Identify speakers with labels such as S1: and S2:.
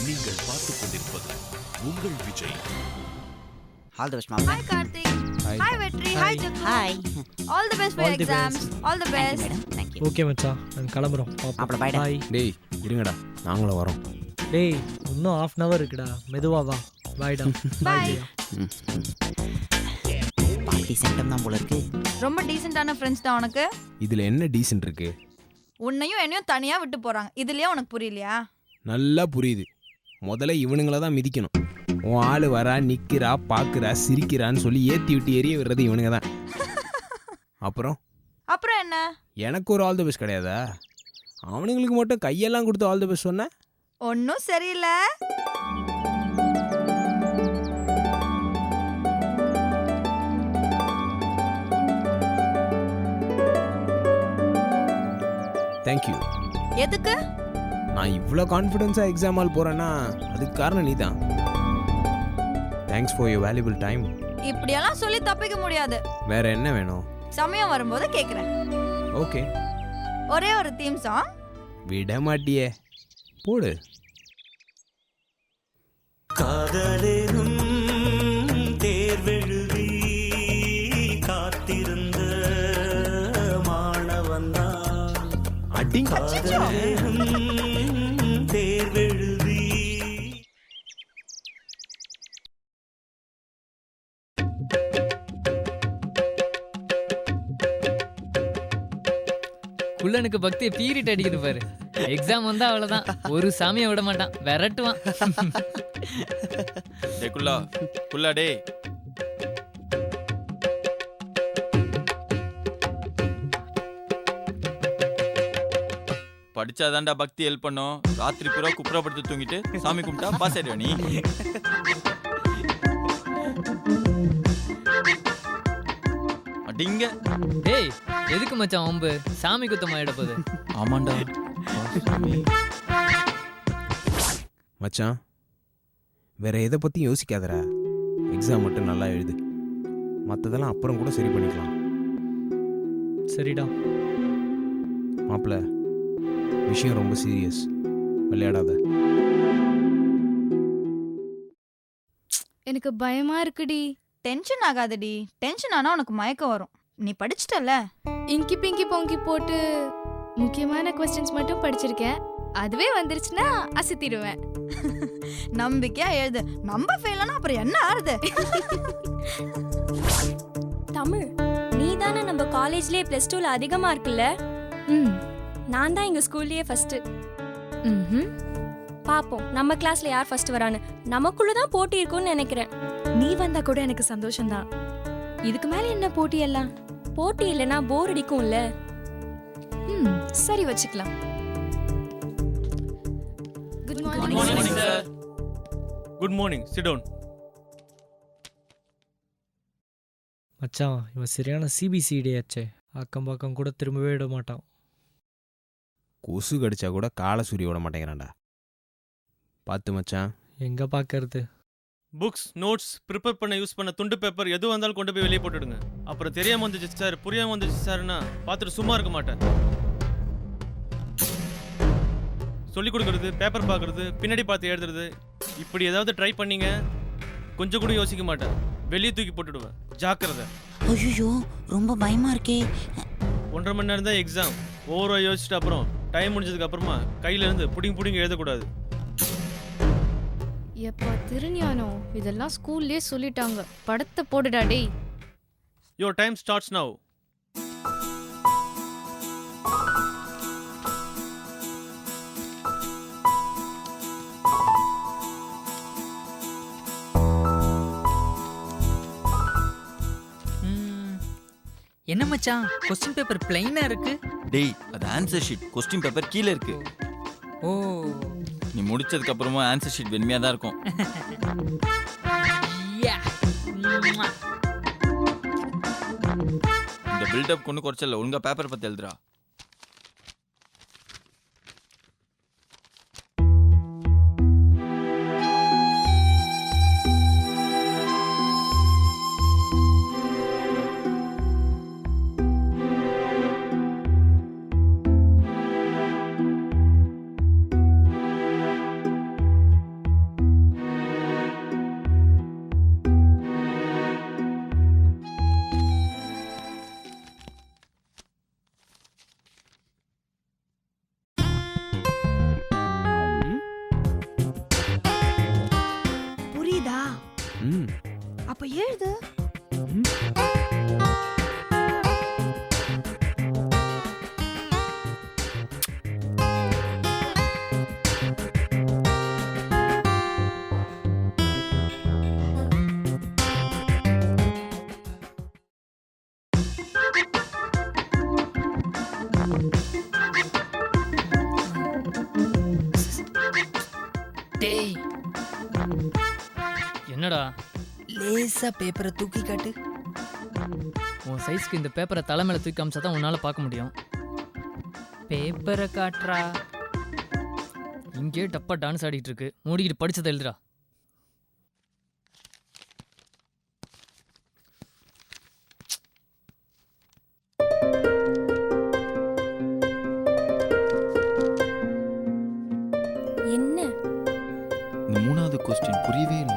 S1: நீங்கள் பார்த்துக் கொண்டிருப்பது உங்கள் Vijay.
S2: All the best, Mom.
S3: Hi Karthik. Hi Vetri. Hi Jakku.
S2: Hi.
S3: All the best for
S4: All
S3: your
S4: the
S3: exams. All the
S2: Thank you,
S3: best.
S2: madam. Thank you.
S4: Okay மச்சான் நாங்கள் கிளம்புறோம்
S2: அப்புறம் bye டா.
S4: பாய்.
S5: டேய் இருங்கடா நாங்களும் வரோம்.
S4: டேய் இன்னும் ½ hour இருக்குடா, மெதுவா வா. பாய்டா.
S3: Bye.
S2: பார்ட்டி சென்டம் தான் போல இருக்கு.
S3: ரொம்ப டீசென்ட்டான ஃப்ரெண்ட்ஸ் தான் உனக்கு.
S5: இதுல என்ன டீசன்ட் இருக்கு?
S3: உன்னையும் என்னையும் தனியா விட்டு போறாங்க. இதுலயே உனக்கு புரியலையா?
S5: நல்லா புரியுது. முதல்ல இவனுங்கள தான் மிதிக்கணும். உன் ஆள் வரா நிக்கிறா பாக்குறா சிரிக்கிறான்னு சொல்லி ஏத்தி விட்டு எரிய விடுறது இவனுங்க தான். அப்புறம்
S3: என்ன?
S5: எனக்கு ஒரு ஆல் தி பெஸ்ட் கிடையாதா? அவனுங்களுக்கு மட்டும் கையெல்லாம் கொடுத்து ஆல் தி பெஸ்ட் சொன்ன?
S3: ஒன்னும் சரியில்லை.
S5: தேங்க்யூ.
S3: எதுக்கு?
S5: நான் இவ்வளோ கான்ஃபிடென்ஸாக எக்ஸாம் ஹால் போகிறேன்னா அதுக்கு காரணம் நீ தான். Thanks for your valuable time.
S3: இப்படியெல்லாம் சொல்லி தப்பிக்க முடியாது.
S5: வேற என்ன வேணும்?
S3: சமயம் வரும்போது கேக்குறேன்.
S5: ஓகே.
S3: ஒரே ஒரு தீம் சாங்.
S5: விட மாட்டியே, போடு.
S6: காதலெனும் தேர்வெழுதி காத்திருந்த மாணவன்தான்.
S5: அடிங்க.
S6: காதலெனும் தேர்வெழுதி.
S7: குள்ளனுக்கு பக்தி பீரிட் அடிக்குது பாரு. எக்ஸாம் வந்தா அவ்வளவுதான், ஒரு சாமியை விட மாட்டான், விரட்டுவான்.
S8: டேய் குள்ளா குள்ளா டேய். படிச்சாதான்டா பக்தி ஹெல்ப் பண்ணும். ராத்திரி பூரா குப்புறப்படுத்து தூங்கிட்டு சாமி கும்பிட்டா பாஸ் ஆயிடுவா நீ. அடிங்க.
S7: டேய் எதுக்கு மச்சான் வம்பு? சாமி குத்தம் ஆயிட போகுது.
S8: ஆமாண்டா.
S5: மச்சான் வேற எதை பற்றியும் யோசிக்காதடா. எக்ஸாம் மட்டும் நல்லா எழுது, மற்றதெல்லாம் அப்புறம் கூட சரி பண்ணிக்கலாம்.
S4: சரிடா.
S5: மாப்பிள்ள விஷயம் ரொம்ப சீரியஸ், விளையாடாத.
S9: எனக்கு பயமா இருக்குடி.
S3: டென்ஷன் ஆகாதடி. டென்ஷன் ஆனா உனக்கு மயக்கம் வரும். நீ படிச்சிட்டல.
S9: இங்கி பிங்கி பொங்கி போட்டு முக்கியமான கொஸ்டின்ஸ் மட்டும் படிச்சிருக்கேன். அதுவே வந்துருச்சுன்னா அசத்திடுவேன்.
S3: நம்பிக்கையா எழுது. நம்ம ஃபெயிலானா அப்புறம் என்ன ஆறுது?
S10: தமிழ் நீ தானே நம்ம காலேஜ்லயே +2 ல அதிக மார்க் இல்ல? நான் தான் எங்க ஸ்கூல்லயே ஃபர்ஸ்ட். பாப்போம் நம்ம கிளாஸ்ல யார் ஃபர்ஸ்ட் வரான்னு. நமக்குள்ள தான் போட்டி இருக்கும்னு நினைக்கிறேன்.
S9: நீ வந்தா கூட எனக்கு சந்தோஷம்தான். இதுக்கு மேல என்ன போட்டி எல்லாம்?
S10: போட்டி இல்லனா போர் அடிக்கும்ல.
S9: சரி வச்சுக்கலாம். Good morning.
S8: Good morning, sir.
S11: Good morning. Sit down.
S4: மச்சான் இவன் சரியான சிபிசிடி ஆச்சே. அக்கம் பக்கம் கூட திரும்பவே விட மாட்டான்.
S5: கொசு கடிச்சா கூட காலை சூரிய விட மாட்டேங்கிறான்டா. பார்த்து மச்சான்.
S4: எங்க பார்க்கறது?
S11: புக்ஸ் நோட்ஸ் ப்ரிப்பேர் பண்ண யூஸ் பண்ண துண்டு பேப்பர் எது வந்தாலும் கொண்டு போய் வெளியே போட்டுடுங்க. அப்புறம் தெரியாம வந்துச்சு சார், புரியாம வந்துச்சு சார்னா பார்த்துட்டு சும்மா இருக்க மாட்டேன். சொல்லிக் கொடுக்கறது, பேப்பர் பார்க்கறது, பின்னாடி பார்த்து எழுதுறது, இப்படி ஏதாவது ட்ரை பண்ணீங்க கொஞ்சம் கூட யோசிக்க மாட்டேன், வெளியே தூக்கி போட்டுடுவேன். ஜாக்கிரதை.
S2: ஐயோ ரொம்ப பயமா இருக்கே.
S11: 1.5 மணி நேரம் தான் எக்ஸாம். ஓவரா யோசிச்சுட்டு அப்புறம் டைம் முடிஞ்சதுக்கு அப்புறமா கையில இருந்து புடிங்க எழுதக்கூடாது.
S9: எப்பா திருஞானம், இதெல்லாம் ஸ்கூல்லயே சொல்லிட்டாங்க. படத்தை போடுடா டேய்.
S11: Your time starts now.
S7: என்ன மச்சான் கொஸ்டின் பேப்பர் பிளைனா இருக்கு?
S8: டேய் அது ஆன்சர் ஷீட். கொஸ்டின் பேப்பர் கீழே இருக்கு.
S7: ஓ
S8: நீ முடிச்சதுக்கு அப்புறமா ஆன்சர் ஷீட் வெண்மையா தான் இருக்கும். இந்த பில்டப் கொண்டு குறைச்சல. ஒழுங்கா பேப்பர் பத்தி எழுதுறா.
S7: டேய் என்னடா
S2: லேசா பேப்பரை தூக்கி காட்டு.
S7: உன் சைஸ்க்கு இந்த பேப்பரை தலை மேல தூக்கி காமிச்சா தான் உன்னால பார்க்க முடியும். பேப்பரை காட்டுறா. இங்கே டப்பா டான்ஸ் ஆடிட்டு இருக்கு. மூடிக்கிட்டு படிச்சதை எழுதுடா.
S10: என்ன
S8: இந்த 3வது கொஸ்டின் புரியவே இல்லை.